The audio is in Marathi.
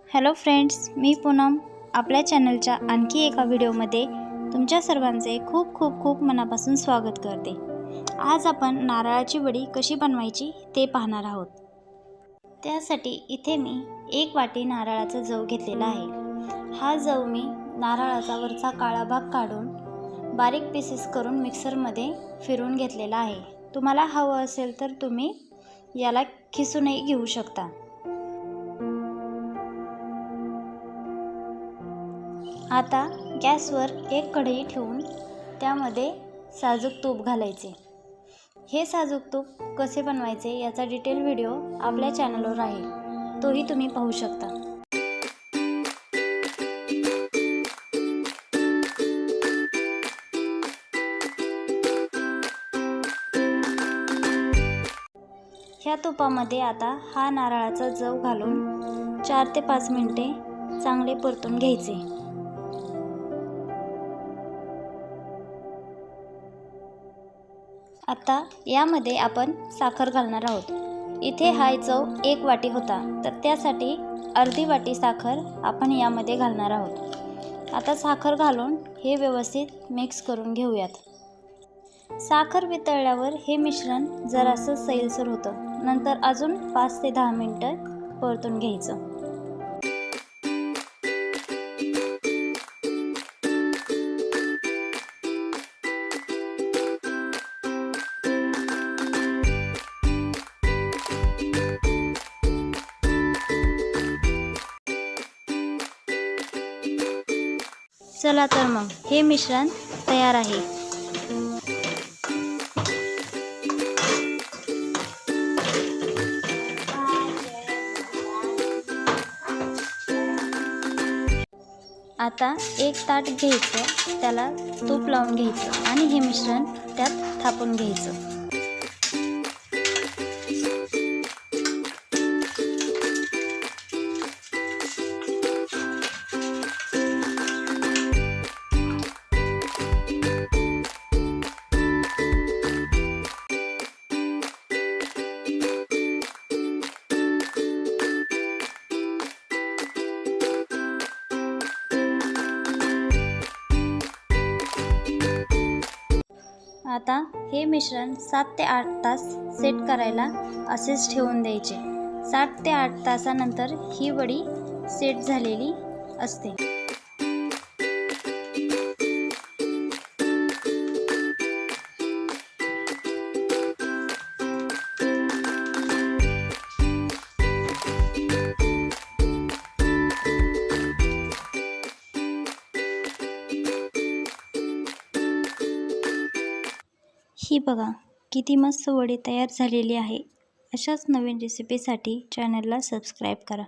हॅलो फ्रेंड्स, मी पूनम आपल्या चॅनलच्या आणखी एका व्हिडिओमध्ये तुमच्या सर्वांचे खूप खूप खूप मनापासून स्वागत करते। आज आपण नारळाची वडी कशी बनवायची ते पाहणार आहोत। त्यासाठी इथे मी 1 वाटी नारळाचा जव घेतलेला आहे। हा जव मी नारळाचा वरचा काळा भाग काढून बारीक पीसेस करून मिक्सरमध्ये फिरवून घेतलेला आहे। तुम्हाला हवं असेल तर तुम्ही याला खिसूनही घेऊ शकता। आता गॅसवर एक कढई ठेवून त्यामध्ये साजूक तूप घालायचे। हे साजूक तूप कसे बनवायचे याचा डिटेल व्हिडिओ आपल्या चॅनलवर आहे, तोही तुम्ही पाहू शकता। ह्या तुपामध्ये आता हा नारळाचा जव घालून 4 ते 5 मिनिटे चांगले परतून घ्यायचे। आता यामध्ये आपण साखर घालणार आहोत। इथे हा जव 1 वाटी होता, तर त्यासाठी अर्धी वाटी साखर आपण यामध्ये घालणार आहोत। आता साखर घालून हे व्यवस्थित मिक्स करून घेऊयात। साखर वितळल्यावर हे मिश्रण जरासं सैलसर होतं, नंतर अजून 5 ते 10 मिनिटं परतून घ्यायचं। चला तर मग हे मिश्रण तयार आहे। आता एक ताट घ्यायचं, त्याला तूप लावून घ्यायचं आणि हे मिश्रण त्यात थापून घ्यायचं। आता हे मिश्रण 7 ते 8 तास सेट करायला असेच ठेवून द्यायचे। 7 ते 8 तासानंतर ही वडी सेट झालेली असते। ही बघा किती मस्त वडी तयार झालेली आहे। अशाच नवीन रेसिपीसाठी चॅनलला सबस्क्राईब करा।